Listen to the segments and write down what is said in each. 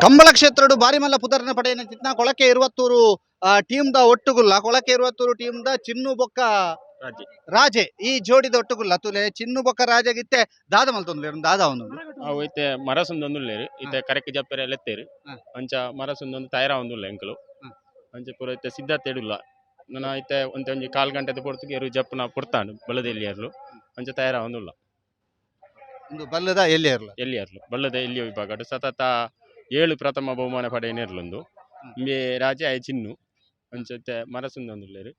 ಕಂಬಳ ಕ್ಷೇತ್ರಡು ಬಾರಿಮಲ್ಲ ಪುದರ್ನ ಪಡೆಯನ ಚಿತ್ನ ಕೊಳಕೆ ಇರುವತ್ತೂರು ಟೀಮ್ದ ಒಟ್ಟುಗುಲ್ಲ ಕೊಳಕೆ ಇರುವತ್ತೂರು ಟೀಮ್ದ ಚಿನ್ನು ಬೊಕ್ಕ ರಾಜೆ ಈ ಜೋಡಿದ ಒಟ್ಟುಗುಲ್ಲ ತುಲೆ ಚಿನ್ನು ಬೊಕ್ಕ ರಾಜಗಿತ್ತೆ ದಾದ ಮಲ್ತೊಂದು ದಾದ ಅವನು ಅವು ಇತ್ತೆ ಮರಸುಂದೊಂದುಲ್ಲೇರು ಇತ್ತೆ ಕರೆಕ್ಟ್ ಜಪ್ಪರೆ ಲೆತ್ತೇರು ಅಂಚ ಮರಸುಂದೊಂದು ತಯಾರ ಒಂದುಲ್ಲ ಎಂಕಲು ಅಂಚ ಪೂರ ಇತ್ತೆ ಸಿದ್ಧತೆ ಇಡುಲ್ಲ ನನ್ನ ಇತ್ತೆ ಒಂಜಿ 1/4 ಗಂಟೆ ಪೊರ್ತುಗೆ ಎರು ಜಪ್ಪನ ಪುರ್ತಾಂಡು ಬಲ್ಲದ ಎರ್ಲು ಅಂಚ ತಯಾರ ಒಂದುಲ್ಲ ಒಂದು ಬಲ್ಲದ ಎಲ್ಲಿಯರ್ಲು ಬಲ್ಲದ ಎಲ್ಲಿಯ ವಿಭಾಗ ಸತತ 7 ಪ್ರಥಮ ಬಹುಮಾನ ಪಡೆಯನೇರ್ಲೊಂದು ಇಂಬೆ ರಾಜೆ ಆಯ ಚಿನ್ನು ಅಂಚತ್ತೆ ಮರಸುಂದೊಂದುಲ್ಲೇರು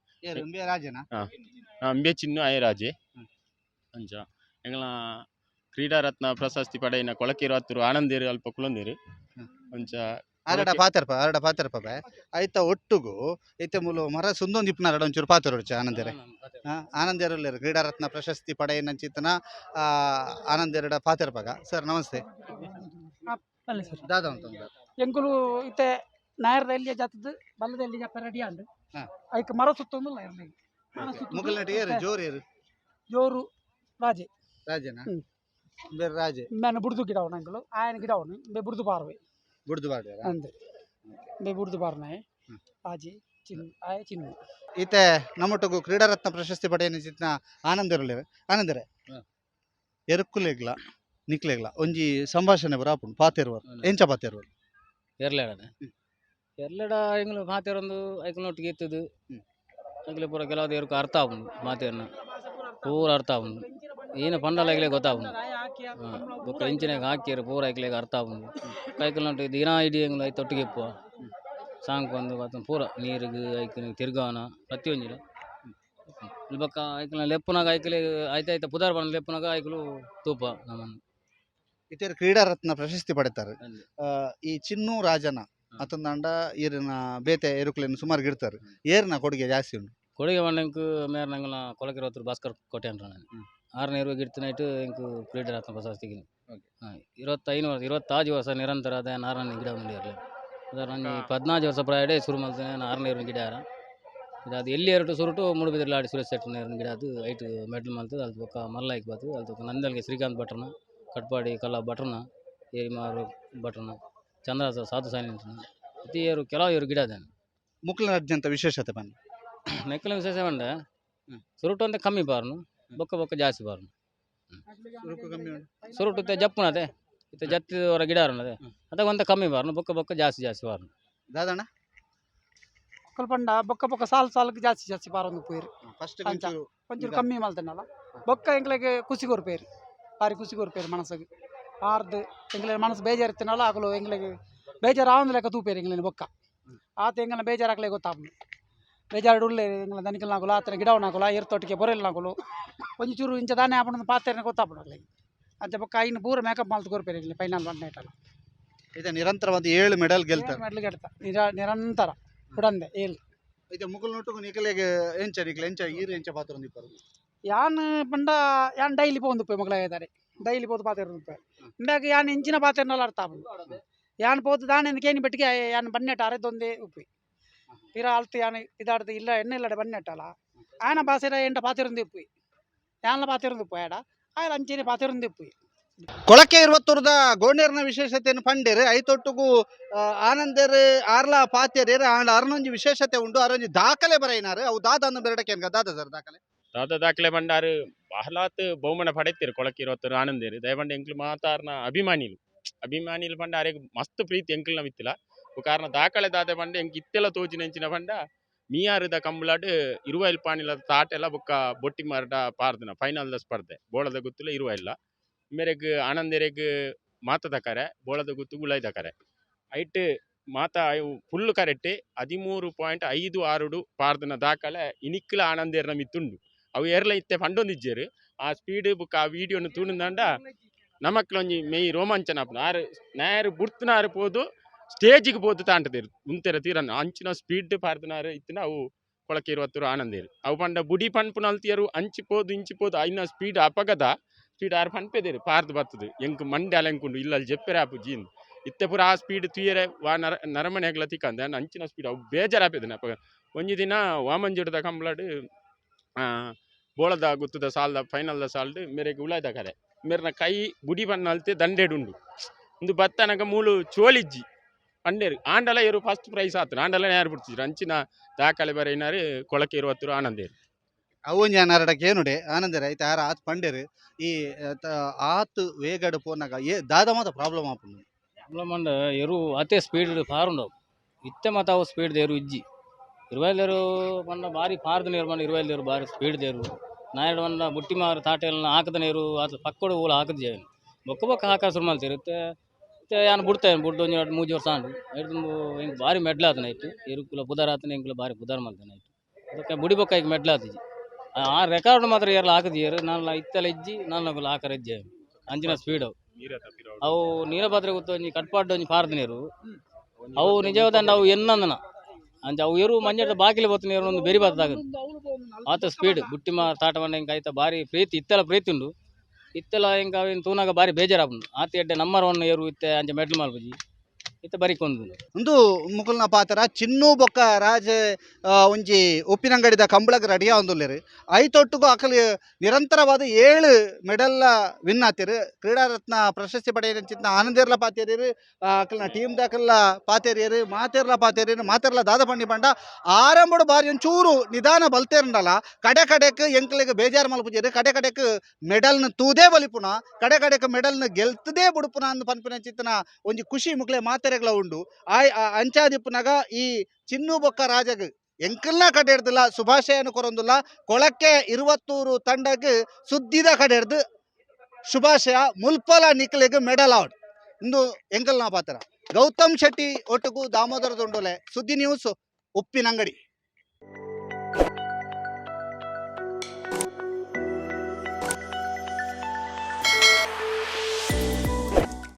ಇಂಬೆ ಚಿನ್ನು ಆಯ ರಾಜೆ ಅಂಚ ಎಂಗಳ ಕ್ರೀಡಾ ರತ್ನ ಪ್ರಶಸ್ತಿ ಪಡೆಯಿನ ಕೊಳಕೆ ಇರುವತ್ತರು ಆನಂದೇರು ಅಲ್ಪ ಕುಲೊಂದೇರು ಅಂಚ ಅರಡ ಪಾತೆರ್ಪ ಐತ ಒಟ್ಟುಗು ಐತೆ ಮೂಲು ಮರ ಸುಂದೊಂದು ಇಪ್ಪನಾರಡ ಒಂಚೂರು ಪಾತೆರ್ ಹೊಡ್ಚ ಆನಂದೇರು ಕ್ರೀಡಾ ರತ್ನ ಪ್ರಶಸ್ತಿ ಪಡೆಯಿನ ಚಿತ್ತನ ಆನಂದೇರಡ ಪಾತೆರ್ಪಗ ಸರ್ ನಮಸ್ತೆ ದಾದ ಅಂತ ಎಂಕುಲು ಇತ್ತೆ ನಾಯರ್ದ ಎಲ್ಲಿಯ ಜಾತದ್ದು ಬಲ್ಲದ ಎಲ್ಲಿ ಜಾತ ರೆಡಿ ಅಂಡು ಐಕ್ ಮರ ಸುತ್ತೊಂದು ಮುಗಲ್ ನಟಿ ಜೋರು ರಾಜೆ ರಾಜನಾ ಬೇರೆ ರಾಜೆ ನಾನು ಬುಡ್ದು ಗಿಡ ಅವನು ಅಂಕಲು ఆయన ಗಿಡ ಅವನು ಬೆ ಬುಡ್ದು ಪಾರ್ವೆ ಬುಡ್ದು ಬಾಡ್ಯ ಅಂದೆ ಬೆ ಬುಡ್ದು ಪಾರ್ನಾಯ್ ರಾಜೆ ಚಿನ್ನು ಆಯ ಚಿನ್ನು ಈತೆ ನಮ್ಮೊಟ್ಟಗು ಕ್ರೀಡಾ ರತ್ನ ಪ್ರಶಸ್ತಿ ಪಡೆಯನ ಚಿತ್ನ ಆನಂದರೇ ಎರುಕ್ಕುಲೆಗ್ಲ ನಿಕ್ಲೆಗ್ಲ ಒಂಜಿ ಸಂಭಾಷಣೆ ಬರಾಪುಂಡು ಪಾತೆರ್ವರ್ ಎಂಚ ಪಾತೆರ್ವರ್ ಎರ್ಲೆಡ ಎಂಗ್ಲು ಮಾತೆರೊಂದು ಐಕಲ್ನೊಟ್ಟಿಗೆ ಎತ್ತದು ಐಕ್ಲೆ ಪೂರ ಕೆಲವು ಎರುಕು ಅರ್ಥ ಆಪುಂಡು ಮಾತೆರ್ನ ಪೂರ ಅರ್ಥ ಆಪುಂಡು ಏನು ಪಂಡಲ ಐಕ್ಲೆ ಗೊತ್ತಾಪುಂಡು ಬೊಕ್ಕ ಇಂಚಿನಾಗ ಹಾಕಿಯರು ಪೂರ ಐಕ್ಲೆಗ್ ಅರ್ಥ ಆಪುಂಡು ಐಕಲ್ನೊಟ್ಟು ದಿನ ಇಡೀ ಎಂಗ್ಲು ಐತೆ ಒಟ್ಟಿಗೆ ಇಪ್ಪುವ ಸಾಂಗ್ ಬಂದು ಗೊತ್ತ ಪೂರ ನೀರಿಗೆ ಐಕಲಿಗೆ ತಿರ್ಗಾವನ ಪ್ರತಿಯೊಂದಿಲ್ಲ ಇಲ್ಲಿ ಬೊಕ್ಕ ಐಕಲ್ನ ಲೆಪ್ಪುನಾಗ ಐಕಲೆ ಐತ ಪುದಾರ್ ಬಂದ ಲೆಪ್ಪುನಾಗ ಐಕಲು ತೂಪ ನಮ್ಮನ್ನು ಇತರ ಕ್ರೀಡಾ ರತ್ನ ಪ್ರಶಸ್ತಿ ಪಡೆತಾರೆ ಈ ಚಿನ್ನು ರಾಜನ ಅತಂದಾಂಡ ಈರಿನ ಬೇತೆ ಎರುಕುಲೆನ್ ಸುಮಾರು ಗಿಡ್ತಾರೆ ಏರ್ನ ಕೊಡುಗೆ ಜಾಸ್ತಿ ಉಂಟು ಕೊಡುಗೆ ಬಂಡಂಕು ಮೇರ್ ನಂಗಲ ಕೊಳಕಿರೋತ್ರ ಭಾಸ್ಕರ್ ಕೋಟೆ ಅಂತ ನಾನು 6ನೇ ಇರುವ ಗಿಡ್ತಿನೈಟು ಎಂಕು ಕ್ರೀಡಾ ರತ್ನ ಪ್ರಶಸ್ತಿಗೆ 25 ವರ್ಷ ನಿರಂತರ ಅದೇ 6ನೇ ಗಿಡ ಉಂಡು ಇರಲಿ ಅದರ 14 ವರ್ಷ ಪ್ರಾಯಡೆ ಶುರು ಮಾಡ್ತೇನೆ 6ನೇ ಇರುವ ಗಿಡ ಇದು ಅದು ಎಲ್ಲಿ ಎರಡು ಸುರುಟು ಮೂಡುಬಿದಿರ್ಲಿ ಆಡಿ ಸುರೇಶ್ ಶೆಟ್ಟರ್ನ ಗಿಡ ಅದು ಐಟು ಮೆಡಲ್ ಮಾಡ್ತದೆ ಅಲ್ಲಿ ಬೊಕ್ಕ ಮಲ್ಲಾಯ್ಕೆ ಬಾತು ಅಲ್ಲಿ ನಂದಲ್ಗೆ ಶ್ರೀಕಾಂತ್ ಭಟ್ರನ ಕಟ್ಪಾಡಿ ಕಲಾ ಭಟ್ರನ ಏರಿಮಾರು ಭಟ್ರನ ಚಂದ್ರಾಸ ಸಾಧು ಸಾಯಿನ ಇವರು ಕೆಲವು ಗಿಡ ಅದೇನು ಮುಕ್ಲಿನ ಅರ್ಜೆಂತ ವಿಶೇಷತೆ ಬಂದು ನೆಕ್ಕಲ ವಿಶೇಷ ಬಂಡ ಸುರುಟು ಅಂತ ಕಮ್ಮಿ ಬಾರ್ನು ಬೊಕ್ಕ ಬೊಕ್ಕ ಜಾಸ್ತಿ ಬಾರ್ನು ಸುರುಟು ಜಪ್ಪುನದೆ ಇತ್ತೆ ಜತ್ತಿದವರ ಗಿಡ ಅದೇ ಅದಕ್ಕೆ ಒಂತ ಕಮ್ಮಿ ಬಾರ್ನು ಬೊಕ್ಕ ಬೊಕ್ಕ ಜಾಸ್ತಿ ಬಾರ್ನು ದಾದಣ್ಣ ಕಲ್ಪಂಡ ಬೊಕ್ಕ ಬೊಕ್ಕ ಸಾಲ್ಗೆ ಜಾಸ್ತಿ ಬಾರೊಂದು ಪೇರು ಒಂಚೂರು ಕಮ್ಮಿ ಮಲ್ತೇನಲ್ಲ ಬೊಕ್ಕ ಎಂಕ್ಲೆಗೆ ಖುಷಿಗೋರು ಪೇರು ಭಾರಿ ಖುಷಿಗೋರು ಪೇರು ಮನಸ್ಸಿಗೆ ಆರ್ದು ಎಂಗ್ಲ ಮನಸ್ಸು ಬೇಜಾರಿರ್ತೇನಲ್ಲ ಆಗಲು ಎಂಗ್ಲಿಗೆ ಬೇಜಾರು ಆವಂದು ಲೆಕ್ಕ ತೂಪೇರು ಎಂಗ್ಲಿನ ಬೊಕ್ಕ ಆತ ಎಂಗ್ಲ ಬೇಜಾರಾಗಲೇ ಗೊತ್ತಾಗ್ನು ಬೇಜಾರು ಉಳ್ಳೆ ಎಂಗ್ಲ ದನಿಕಲ್ನಾಗಲು ಆತನ ಗಿಡವನಾಗಲು ಏರ್ತೊಟ್ಟಿಗೆ ಬೊರೆಲ್ನಾಗಲು ಒಂಚೂರು ಇಂಚ ದಾನೆ ಹಾಪಣ ಪಾತ್ರೆನ ಗೊತ್ತಾಗ್ಬಿಡಲ್ಲ ಅಂಚ ಬೊಕ್ಕ ಐನು ಪೂರ ಮೇಕಪ್ ಮಾಲ್ತು ಕೊರ್ಪೇರು ಎಂಗ್ಲಿ ಫೈನಲ್ ಒನ್ ನೈಟಲ್ಲ ಇದು ನಿರಂತರವಾದ 7 ಮೆಡಲ್ ಗೆಲ್ತಾರೆ ಮೆಡಲ್ ಗೆಲ್ತಾ ನಿರಂತರ ಬಿಡಂದೆ 7 ಇದು ಮುಗುಲ್ ನೋಟು ನಿಕಲೆಗೆ ಎಂಚ ಈರು ಎಂಚ ಪಾತ್ರ ಒಂದಿಪ್ಪರು ಯಾನ್ ಪಂಡ ಯಾನ್ ಡೈಲಿ ಪೋಂದು ಪೋಯ್ ಮಗಳ ಇದ್ದಾರೆ ಡೈಲಿ ಪೋದು ಪಾತ್ರೆ ಇಂದಾಗ ಯಾನ್ ಇಂಚಿನ ಪಾತ್ರೆನೆಲ್ಲ ಅರ್ಥ ಆಗ್ಬೋದು ಯಾನ್ ಪೋದು ದಾಣೆ ಕೇನಿ ಬೆಟ್ಟಿಗೆ ಯಾನ್ ಬನ್ನೆಟ ಅರೆದೊಂದೇ ಉಪ್ಪಿ ತೀರ ಅಲ್ತು ಯಾನ್ ಇದಾಡ್ದು ಇಲ್ಲ ಎಣ್ಣೆ ಇಲ್ಲಡೆ ಬನ್ನೆಟ್ಟಲ್ಲ ಆಯನ ಪಾಸೆರ ಎಂಟ ಪಾತ್ರೆ ಉಪ್ಪಿ ಯಾನ ಪಾತ್ರೆ ಉಪ್ಪು ಆಡ ಆಯ್ಲ ಅಂಚೇನೆ ಪಾತ್ರೆ ಉಪ್ಪಿ ಕೊಳಕೆ ಇರುವತ್ತೂರದ ಗೋಣೇರ್ನ ವಿಶೇಷತೆಯನ್ನು ಪಂಡೇರು ಐತೊಟ್ಟುಗು ಆನಂದೇರು ಆರ್ಲ ಪಾತ್ಯರೇರು ಅರ್ನೊಂಜಿ ವಿಶೇಷತೆ ಉಂಡು ಅರೊಂಜಿ ದಾಖಲೆ ಬರೈನಾರು ಅವು ದಾದ ಅನ್ನು ಬೆರಡಕ್ಕೆ ದಾದ ಸರ್ ದಾಖಲೆ ಬಂಡಾರು ಬಹಳಾತ್ ಬಹುಮಾನ ಪಡೆತಿರು ಕೊಳಕೆ ಇರುವತ್ತರು ಆನಂದೇರು ದಯಪಂಡ ಎಂಕ್ಲು ಮಾತಾರ್ನ ಅಭಿಮಾನಿಲು ಪಂಡ ಅರೆಗ್ ಮಸ್ತ್ ಪ್ರೀತಿ ಎಂಕ್ಲನ ವಿತ್ತಿಲ್ಲ ಕಾರಣ ದಾಖಲೆ ದಾದೆ ಪಂಡ ಎಂಕ್ ಇತ್ತೆಲ್ಲ ತೋಜಿನೆಂಚಿನ ಪಂಡ ಮೀಯಾರದ ಕಂಬಳಾಡ್ ಇರುವ ಪಾಣಿಲ ತಾಟೆಲ್ಲ ಬೊಕ್ಕ ಬೊಟ್ಟಿ ಮಾರಟ ಪಾರ್ದನ ಫೈನಲ್ದ ಸ್ಪರ್ಧೆ ಬೋಳದ ಗೊತ್ತಿಲ್ಲ ಇರುವ ಇಲ್ಲ ಮೇರೆಗ್ ಆನಂದೇರೆಗ್ ಮಾತ ದಕರೆ ಬೋಳದ ಗುತ್ತು ಗುಳೈ ದಕರೆ ಐಟ್ ಮಾತ ಫುಲ್ ಕರೆಕ್ಟ್ 13.56 ಪಾರ್ದನ ದಾಖಲೆ ಇನಿಕ್ಲ ಆನಂದೇರ್ನ ಮಿತ್ತುಂಡು ಅವು ಏರ್ಲ ಇತ್ತೆ ಪಂಡೊಂದಿಜ್ಜೇರು ಆ ಸ್ಪೀಡ್ ಬುಕ್ ಆ ವಿಡಿಯೋನು ತೂಣಂದ ನಮಕ್ಲೊಂಜಿ ಮೇಯ್ ರೋಮಾಂಚನ ಆರು ನೇರು ಬುಡ್ತನಾರು ಪೋದು ಸ್ಟೇಜಿಗೆ ಪೋದು ತಾಂಟದೇರು ಮುಂತೆರ ತೀರನ್ನ ಅಂಚಿನ ಸ್ಪೀಡ್ ಪಾರ್ದನಾರು ಇತ್ತಿನ ಅವು ಕೊಳಕೆ ಇರುವತ್ತರು ಆನಂದೇರು ಅವು ಪಂಡ ಬುಡಿ ಪನ್ಪುನಲ್ತಿಯರು ಅಂಚಿಪೋದು ಇಂಚಿಪೋದು ಐನ ಸ್ಪೀಡ್ ಅಪಗದ ಸ್ಪೀಡ್ ಆರು ಪನ್ಪೆದೇರು ಪಾರ್ದು ಬರ್ತದೆ ಎಂಕ್ ಮಂಡೆ ಅಲೆಂಕುಂಡು ಇಲ್ಲಲ್ಲಿ ಜೆಪ್ಪೆರೆ ಆಪು ಜೀನ್ ಇತ್ತೆ ಪೂರ ಆ ಸ್ಪೀಡ್ ತುಯ್ಯರೆ ವಾ ನರಮನೆಗ್ಲ ತಿಕ್ಕಂದೆ ಅಂಚಿನ ಸ್ಪೀಡ್ ಅವು ಬೇಜಾರಾಪಿದ್ದೇನೆ ಒಂಜಿ ದಿನ ವಾಮಂಜುಡದ ಕಂಬಳಾಡು ಬೋಳದ ಗುತ್ತದ ಸಾಲ್ದ ಫೈನಲ್ದ ಸಾಲ್ಡ್ ಮೇರೆಗೆ ಉಳಾಯ್ದ ಕರೆ ಮೇರ್ನ ಕೈ ಬುಡಿ ಬನ್ನಲ್ತೆ ದಂಡೆಡುಂಡು ಒಂದು ಬತ್ತನಗ ಮೂಲು ಚೋಲಿಜ್ಜಿ ಪಂಡೇರು ಆಂಡಲ ಇವರು ಫಸ್ಟ್ ಪ್ರೈಸ್ ಆತನು ಆಂಡಲ ಯಾರು ಬಿಡ್ತಿದ್ರು ಅಂಚಿನ ದಾಖಲೆ ಬರೆಯಿನಾರು ಕೊಳಕ್ಕೆ 20 ಆನಂದೇರು ಅವನ್ ಯಾನರಡಕ್ಕೆ ಏನುಡೆ ಆನಂದರ ಐತೆ ಯಾರ ಆತ್ ಪಂಡೇರು ಈ ಆತ್ ವೇಗಡ್ ಪೋನಾಗ ದಾದ ಮಾತ ಪ್ರಾಬ್ಲಮ್ ಆಪುಂಡು ಮಂಡ ಎರು ಅತೆ ಸ್ಪೀಡ್ ಪಾರುಂಡವು ಇತ್ತೆ ಮಾತ ಅವು ಸ್ಪೀಡ್ ದೇರು ಇಜ್ಜಿ ಇರುವಲ್ಲೇರು ಪಂಡ ಬಾರಿ ಪಾರ್ದ ನೀರು ಬಂದು ಇರುವಲ್ಲೇರು ಬಾರಿ ಸ್ಪೀಡ್ ದೇರು ನಾಯಡು ಬಂದ ಬುಟ್ಟಿ ಮಾರು ತಾಟೆಲ್ಲ ಹಾಕದ ನೀರು ಅದು ಪಕ್ಕಡು ಊಲ ಹಾಕದ ಜೇನು ಬೊಕ್ಕ ಬೊಕ್ಕ ಹಾಕ ಶುರು ಮಾಡ್ತಿರುತ್ತೆ ಯಾನು ಬಿಡ್ತೇನೆ ಬಿಟ್ಟು ಒಂದು 2-3 ವರ್ಷ ಆಂಡು ಹಿಡ್ದು ಹಿಂಗೆ ಭಾರಿ ಮೆಡ್ಲ್ ಆತನ ಆಯ್ತು ಇರುಕುಲ ಬುಧಾರ ಆತನ ಹಿಂಗೆ ಭಾರಿ ಬುಧಾರ ಮಾಡ್ತಾನೆ ಆಯ್ತು ಅದಕ್ಕೆ ಬುಡಿ ಬೊಕ್ಕ ಈಗ ಮೆಡ್ಲ್ ಆತಿಜಿ ಆ ರೆಕಾರ್ಡ್ ಮಾತ್ರ ಏರ್ಲ ಹಾಕದಿಯರು ನಾನು ಇತ್ತಲ್ಲ ಇಜ್ಜಿ ನಾನು ಹಾಕರ ಇಜ್ಜೆ ಅಂಚಿನ ಸ್ಪೀಡ್ ಅವು ನೀಲಭದ್ರ ಗೊತ್ತು ಒಂಜಿ ಕಟ್ಪಾಡು ಒಂಜಿ ಪಾರ್ದ ನೀರು ಅವು ನಿಜವಾದಂಡ ಅವು ಎನ್ನಂದನ ಅಂಚ ಅವು ಎರು ಮಂಜದ ಬಾಕಿಲಿ ಬತ್ತ ನೀರು ಒಂದು ಬೆರಿ ಬತ್ತಾಗ ಆತ ಸ್ಪೀಡ್ ಬುಟ್ಟಿ ಮಾ ತಾಟ ಬಂಡ ಹಿಂಗೆ ಆಯ್ತಾ ಭಾರಿ ಪ್ರೀತಿ ಇತ್ತೆಲ್ಲ ಪ್ರೀತಿ ಉಂಡು ಇತ್ತೆಲ್ಲ ಹಿಂಗೆ ಅವಿನ ತೂನಾಗ ಭಾರಿ ಬೇಜಾರಾಪುಂಡು ಆತ ಎಡ್ಡೆ ನಂಬರ್ 1 ಏರು ಇತ್ತೆ ಅಂಚ ಮೆಡ್ಲ್ ಮಲ್ಪುಜಿ ಇತ್ತ ಬರಿಕೊಂದು ಒಂದು ಮುಕುಲ್ನ ಪಾತರ ಚಿನ್ನು ಬೊಕ್ಕ ರಾಜ ಒಂಜಿ ಉಪ್ಪಿನಂಗಡಿದ ಕಂಬಳಗ್ ರೆಡಿಯಾ ಒಂದುಲ್ಲೇರು ಐತೊಟ್ಟುಗು ಅಕಲು ನಿರಂತರವಾದ 7 ಮೆಡಲ್ ವಿನ್ ಆತಿರು ಕ್ರೀಡಾರತ್ನ ಪ್ರಶಸ್ತಿ ಪಡೆಯಂಚಿನ ಆನಂದೇರ್ಲ ಪಾತೇರಿಯರು ಅಕಲ್ನ ಟೀಮ್ ದಾಕಲ್ಲ ಪಾತೇರಿಯರು ಮಾತೆರ್ಲ ದಾದ ಪಂಡಿ ಪಂಡ ಆರಂಭಡು ಬಾರಿ ಒಂಚೂರು ನಿಧಾನ ಬಲ್ತೇರಂಡಲ್ಲ ಕಡೆಕ್ ಎಂಕ್ಲಿಗೆ ಬೇಜಾರು ಮಲ್ಪುಜೇರು ಕಡೆಕ್ ಮೆಡಲ್ನ ತೂದೇ ಬಲಿಪುನ ಕಡೆಕ್ ಮೆಡಲ್ನ ಗೆಲ್ತದೇ ಬುಡುಪುನ ಅಂದು ಪನ್ಪಿನ ಚಿತ್ತನ ಒಂಜಿ ಖುಷಿ ಮುಕ್ಲೆ ಮಾತೆರೆಗ್ಲ ಉಂಡು ಅಂಚಾದಿಪ್ಪುನಾಗ ಈ ಚಿನ್ನು ಬೊಕ್ಕ ರಾಜಗ್ ಎಂಕಲ್ನ ಕಡೆ ಹಿಡ್ದಿಲ್ಲ ಶುಭಾಶಯನ ಕೊರೊಂದುಲ್ಲ ಕೊಳಕ್ಕೆ 20 ತಂಡಗ್ ಸುದ್ದಿದ ಕಡೆ ಹಿಡ್ದು ಶುಭಾಶಯ ಮುಲ್ಪಲ ನಿಕ್ಲೆಗ್ ಮೆಡಲ್ ಔಟ್ ಇಂದು ಎಂಕಲ್ನ ಪಾತ್ರ ಗೌತಮ್ ಶೆಟ್ಟಿ ಒಟ್ಟುಗು ದಾಮೋದರ ದೊಂಡೋಲೆ ಸುದ್ದಿ ನ್ಯೂಸ್ ಉಪ್ಪಿನಂಗಡಿ.